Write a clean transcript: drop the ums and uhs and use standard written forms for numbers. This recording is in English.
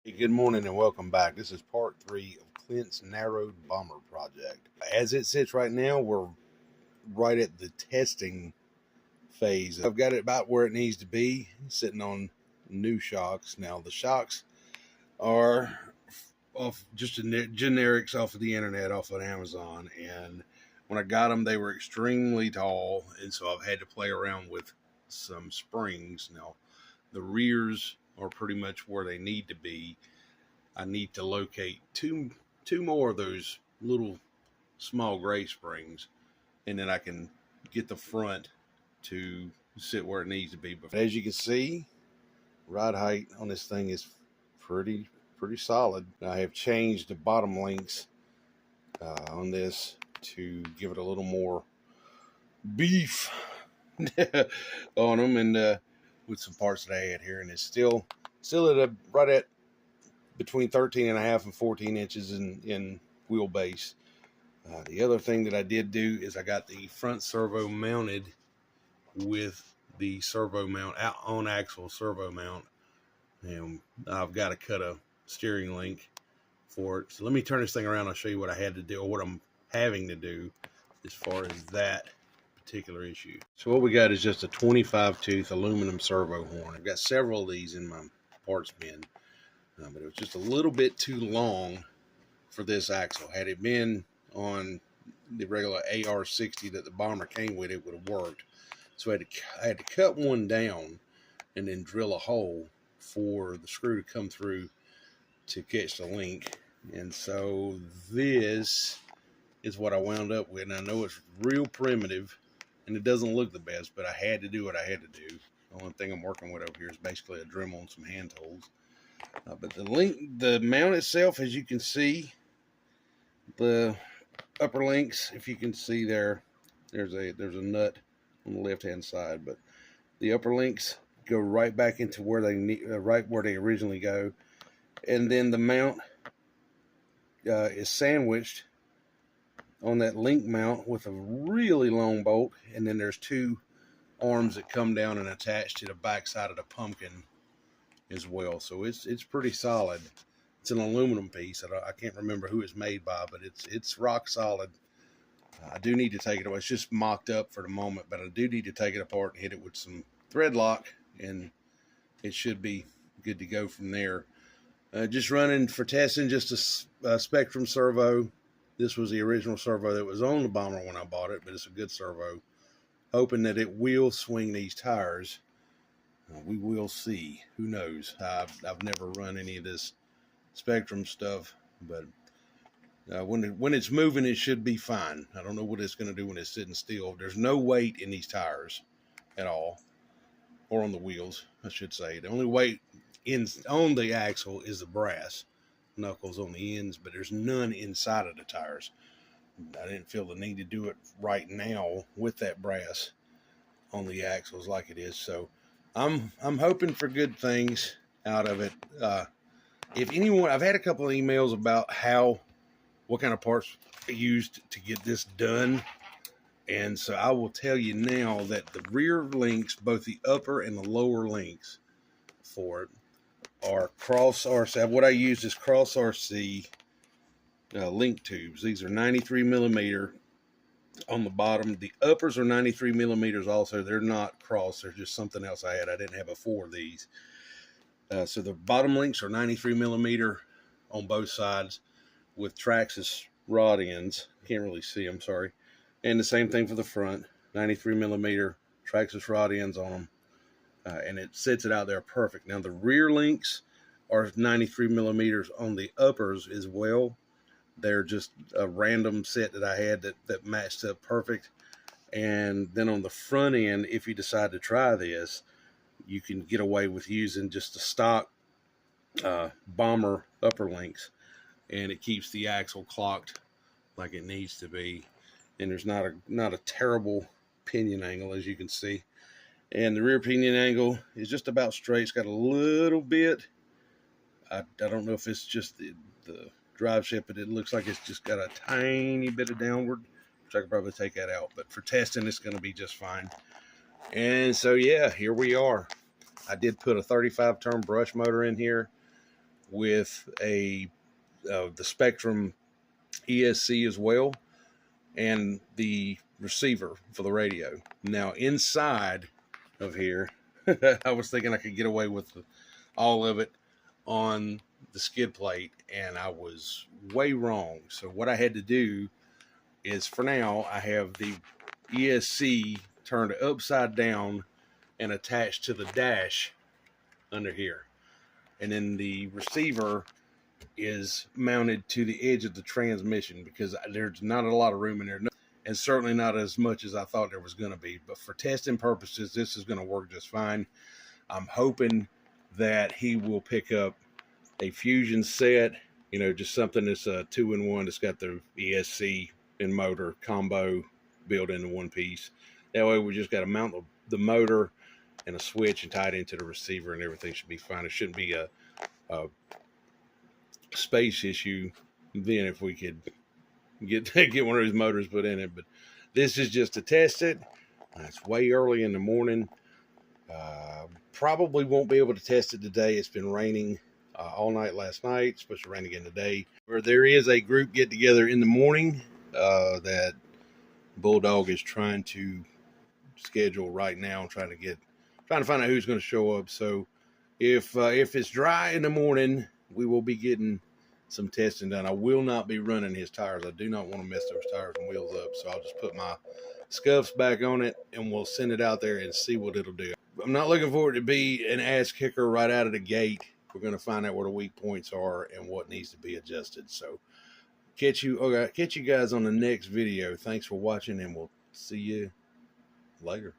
Hey, good morning and welcome back. This is part 3 of Clint's narrowed bomber project. As it sits right now, we're right at the testing phase. I've got it about where it needs to be, sitting on new shocks. Now, the shocks are off just generics off of the internet, off of Amazon. And when I got them, they were extremely tall. And so I've had to play around with some springs. Now, the rears are pretty much where they need to be. I need to locate two more of those little small gray springs, and then I can get the front to sit where it needs to be. But as you can see, ride height on this thing is pretty solid. I have changed the bottom links on this to give it a little more beef on them, and with some parts that I had here, and it's still at right at between 13 and a half and 14 inches in wheelbase. The other thing that I did do is I got the front servo mounted with the servo mount out on axle servo mount, and I've got to cut a steering link for it. So let me turn this thing around. I'll show you what I had to do, or what I'm having to do as far as that particular issue. So what we got is just a 25 tooth aluminum servo horn. I've got several of these in my parts bin. But it was just a little bit too long for this axle. Had it been on the regular AR-60 that the bomber came with, it would have worked. So I had to cut one down and then drill a hole for the screw to come through to catch the link. And so this is what I wound up with. And I know it's real primitive and it doesn't look the best, but I had to do what I had to do. The only thing I'm working with over here is basically a Dremel and some hand tools. But the mount itself, as you can see, the upper links, if you can see there's a nut on the left hand side, but the upper links go right back into where they need, right where they originally go, and then the mount is sandwiched on that link mount with a really long bolt, and then there's two arms that come down and attach to the back side of the pumpkin as well. So it's pretty solid. It's an aluminum piece. I can't remember who it's made by, but it's rock solid. I do need to take it away. It's just mocked up for the moment, but I do need to take it apart and hit it with some thread lock, and it should be good to go from there. Just running for testing, just a Spectrum servo. This was the original servo that was on the bomber when I bought it, but it's a good servo. Hoping that it will swing these tires. We will see. Who knows? I've never run any of this Spectrum stuff, but when it's moving, it should be fine. I don't know what it's going to do when it's sitting still. There's no weight in these tires at all, or on the wheels, I should say. The only weight on the axle is the brass knuckles on the ends, but there's none inside of the tires. I didn't feel the need to do it right now with that brass on the axles like it is, so I'm hoping for good things out of it. If anyone, I've had a couple of emails about what kind of parts I used to get this done, and so I will tell you now that the rear links, both the upper and the lower links for it, are cross RC. What I used is cross RC link tubes. These are 93 millimeter on the bottom. The uppers are 93 millimeters also. They're not cross. They're just something else I had. I didn't have a 4 of these. So the bottom links are 93 millimeter on both sides with Traxxas rod ends. Can't really see them, sorry. And the same thing for the front. 93 millimeter Traxxas rod ends on them. And it sits it out there perfect. Now the rear links are 93 millimeters on the uppers as well. They're just a random set that I had that matched up perfect. And then on the front end, if you decide to try this, you can get away with using just the stock bomber upper links, and it keeps the axle clocked like it needs to be. And there's not a terrible pinion angle, as you can see. And the rear pinion angle is just about straight. It's got a little bit, I don't know if it's just the drive shaft, but it looks like it's just got a tiny bit of downward, which I could probably take that out. But for testing, it's going to be just fine. And so, yeah, here we are. I did put a 35 turn brush motor in here. with the Spectrum ESC as well, and the receiver for the radio. Now inside of here, I was thinking I could get away with all of it on the skid plate, and I was way wrong. So what I had to do is, for now, I have the ESC turned upside down and attached to the dash under here, and then the receiver is mounted to the edge of the transmission because there's not a lot of room in there, and certainly not as much as I thought there was going to be. But for testing purposes, this is going to work just fine. I'm hoping that he will pick up a fusion set, just something that's a 2-in-1 that's got the ESC and motor combo built into one piece. That way we just got to mount the motor and a switch and tie it into the receiver, and everything should be fine. It shouldn't be a space issue then if we could get one of those motors put in it. But this is just to test it. It's way early in the morning. Probably won't be able to test it today. It's been raining all night last night. It's supposed to rain again today. There is a group get together in the morning that Bulldog is trying to schedule right now, trying to find out who's going to show up. So if it's dry in the morning, we will be getting some testing done. I will not be running his tires. I do not want to mess those tires and wheels up. So I'll just put my scuffs back on it, and we'll send it out there and see what it'll do. I'm not looking for it to be an ass kicker right out of the gate. We're going to find out where the weak points are and what needs to be adjusted. So catch you guys on the next video. Thanks for watching, and we'll see you later.